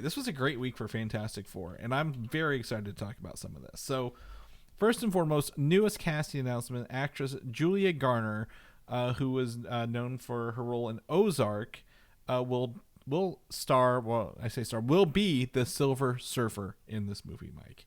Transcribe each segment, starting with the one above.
This was a great week for Fantastic Four, and I'm very excited to talk about some of this. So, first and foremost, newest casting announcement: actress Julia Garner, who was known for her role in Ozark, will star. Well, I say star will be the Silver Surfer in this movie, Mike.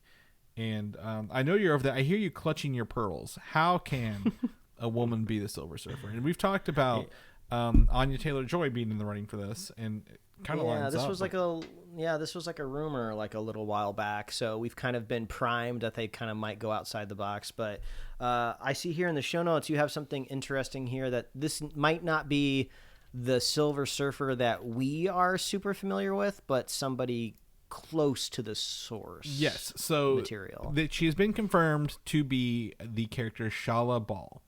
And I know you're over there. I hear you clutching your pearls. How can a woman be the Silver Surfer? And we've talked about Anya Taylor-Joy being in the running for this, and kind of lines this up. was this was like a rumor like a little while back. So we've kind of been primed that they kind of might go outside the box. But I see here in the show notes you have something interesting here that this might not be the Silver Surfer that we are super familiar with, but somebody close to the source. Yes, so material. She has been confirmed to be the character Shalla-Bal.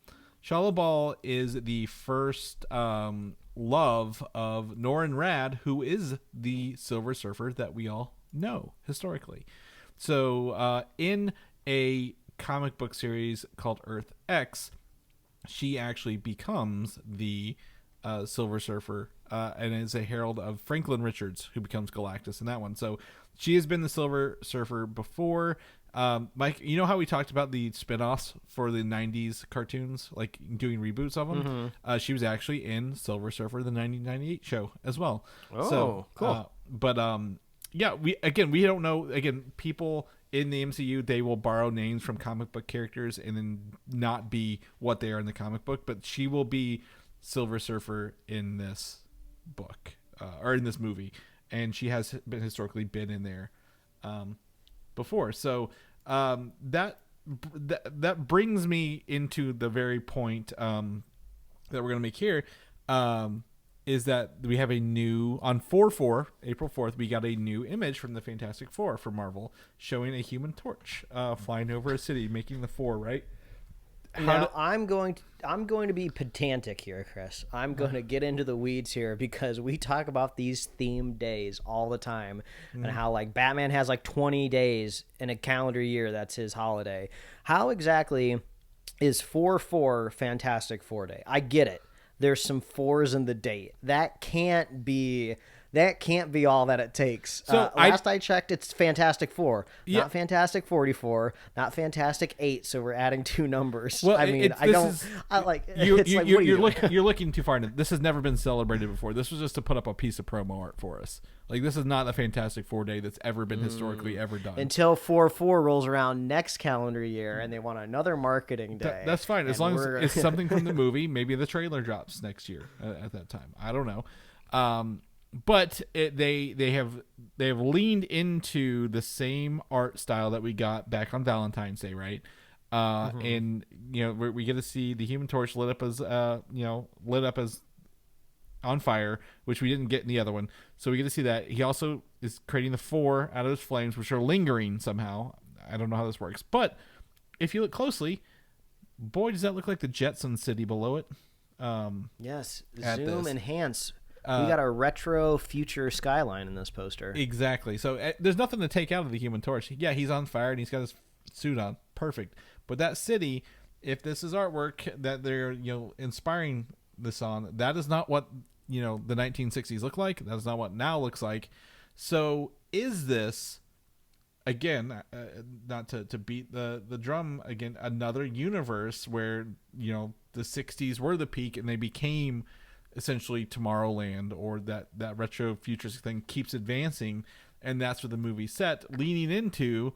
Shalla-Bal is the first love of Norrin Radd, who is the Silver Surfer that we all know historically. So in a comic book series called Earth X, she actually becomes the Silver Surfer and is a herald of Franklin Richards, who becomes Galactus in that one. So she has been the Silver Surfer before. Mike, you know how we talked about the spinoffs for the 90s cartoons, like doing reboots of them? Mm-hmm. She was actually in Silver Surfer, the 1998 show as well. Oh, so, cool. Yeah, we don't know. Again, people in the MCU, they will borrow names from comic book characters and then not be what they are in the comic book, but she will be Silver Surfer in this book or in this movie, and she has been historically been in there before. So that brings me into the very point that we're going to make here, is that we have a new on April 4th, we got a new image from the Fantastic Four for Marvel showing a Human Torch flying over a city, making the four, right? Now, I'm going to be pedantic here, Chris. I'm going to get into the weeds here because we talk about these themed days all the time and how like Batman has like 20 days in a calendar year. That's his holiday. How exactly is 4/4 Fantastic Four Day? I get it. There's some fours in the date. That can't be all that it takes. So last I checked, it's Fantastic Four, not Fantastic 44, not Fantastic 8. So we're adding two numbers. Well, you're looking too far into it. This has never been celebrated before. This was just to put up a piece of promo art for us. Like, this is not a Fantastic Four Day that's ever been historically ever done. Until 4/4 rolls around next calendar year and they want another marketing day. That's fine. As long as it's something from the movie. Maybe the trailer drops next year at that time. I don't know. But they have leaned into the same art style that we got back on Valentine's Day, right? And we get to see the Human Torch lit up as on fire, which we didn't get in the other one. So we get to see that. He also is creating the four out of his flames, which are lingering somehow. I don't know how this works, but if you look closely, boy, does that look like the Jetson city below it. Yes, zoom enhance. We got a retro future skyline in this poster. Exactly. So there's nothing to take out of the Human Torch. Yeah, he's on fire and he's got his suit on. Perfect. But that city, if this is artwork that they're inspiring this on, that is not what the 1960s look like. That is not what now looks like. So is this, again, not to beat the drum again, another universe where the 60s were the peak and they became essentially Tomorrowland, or that retro futuristic thing keeps advancing, and that's where the movie's set, leaning into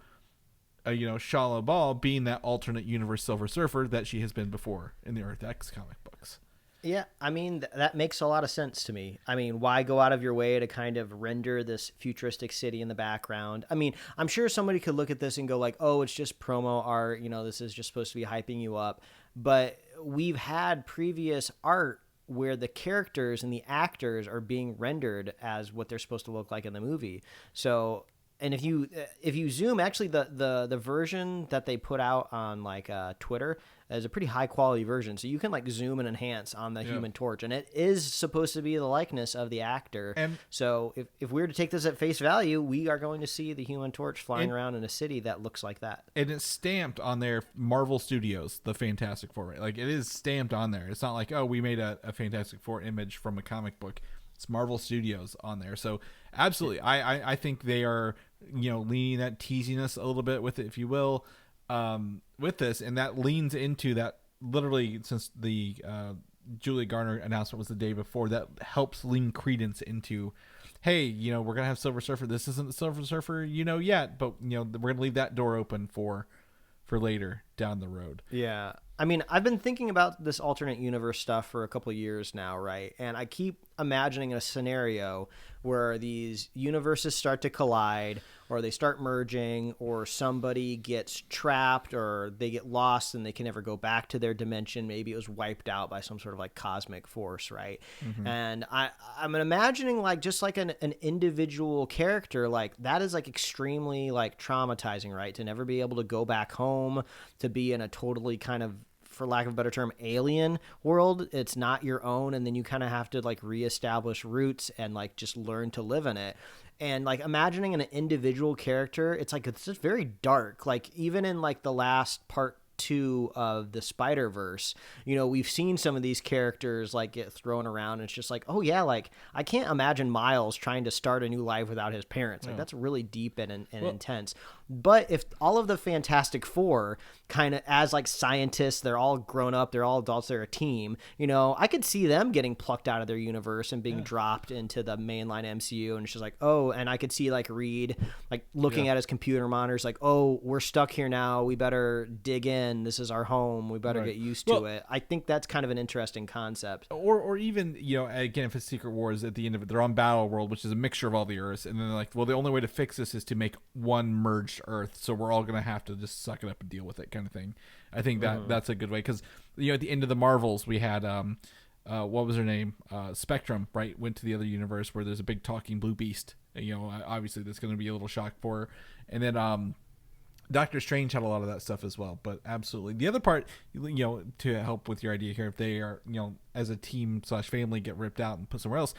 Shalla-Bal being that alternate universe Silver Surfer that she has been before in the Earth X comic books. Yeah, I mean, that makes a lot of sense to me. I mean, why go out of your way to kind of render this futuristic city in the background? I mean, I'm sure somebody could look at this and go like, oh, it's just promo art, this is just supposed to be hyping you up. But we've had previous art where the characters and the actors are being rendered as what they're supposed to look like in the movie. So, and if you zoom, actually the version that they put out on like Twitter is a pretty high quality version. So you can like zoom and enhance on the Human Torch, and it is supposed to be the likeness of the actor. And so if we were to take this at face value, we are going to see the Human Torch flying around in a city that looks like that. And it's stamped on their Marvel Studios, the Fantastic Four. Right? Like, it is stamped on there. It's not like, oh, we made a Fantastic Four image from a comic book. It's Marvel Studios on there. So Absolutely. I think they are, leaning that teasiness a little bit with it, if you will, with this, and that leans into that literally since the Julia Garner announcement was the day before, that helps lean credence into, hey, we're gonna have Silver Surfer. This isn't the Silver Surfer, yet, but we're gonna leave that door open for later down the road. Yeah. I mean, I've been thinking about this alternate universe stuff for a couple of years now, right? And I keep imagining a scenario where these universes start to collide, or they start merging, or somebody gets trapped, or they get lost and they can never go back to their dimension. Maybe it was wiped out by some sort of like cosmic force, right? Mm-hmm. And I'm imagining like just like an individual character, like that is like extremely like traumatizing, right? To never be able to go back home, to be in a totally kind of, for lack of a better term, alien world. It's not your own, and then you kind of have to like reestablish roots and like just learn to live in it. And like imagining an individual character, it's just very dark. Like even in like the last part 2 of the Spider-Verse, we've seen some of these characters like get thrown around, and it's just like, oh yeah, like I can't imagine Miles trying to start a new life without his parents. Like that's really deep and intense. But if all of the Fantastic Four kind of, as like scientists, they're all grown up, they're all adults, they're a team, I could see them getting plucked out of their universe and being dropped into the mainline MCU. And it's just like, oh, and I could see like Reed like looking at his computer monitors like, oh, we're stuck here now. We better dig in. This is our home. We better get used to it. I think that's kind of an interesting concept. Or even, again, if it's Secret Wars, at the end of it, they're on Battle World, which is a mixture of all the Earths. And then they're like, well, the only way to fix this is to make one merged Earth, so we're all gonna have to just suck it up and deal with it, kind of thing. I think that's a good way, because at the end of the Marvels we had what was her name, Spectrum, right, went to the other universe where there's a big talking blue beast. Obviously that's going to be a little shock for her. And then Doctor Strange had a lot of that stuff as well. But absolutely, the other part, to help with your idea here, if they are, as a team / family, get ripped out and put somewhere else,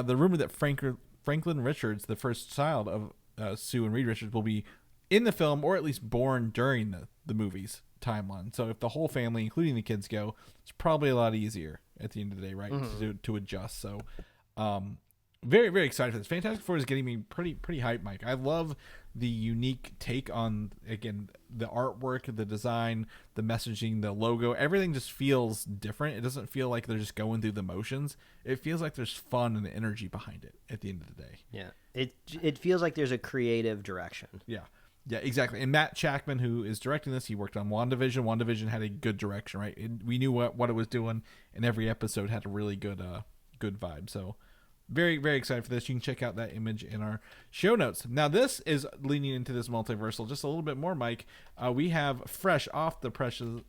the rumor that Franklin Richards, the first child of Sue and Reed Richards, will be in the film, or at least born during the movie's timeline. So if the whole family, including the kids, go, it's probably a lot easier at the end of the day, right, to adjust. So very, very excited for this. Fantastic Four is getting me pretty hyped, Mike. I love the unique take on, again, the artwork, the design, the messaging, the logo. Everything just feels different. It doesn't feel like they're just going through the motions. It feels like there's fun and energy behind it at the end of the day. Yeah, it feels like there's a creative direction. Yeah, exactly. And Matt Shackman, who is directing this, he worked on WandaVision. WandaVision had a good direction, right? We knew what it was doing, and every episode had a really good vibe. So very, very excited for this. You can check out that image in our show notes. Now, this is leaning into this multiversal just a little bit more, Mike. We have fresh off the presses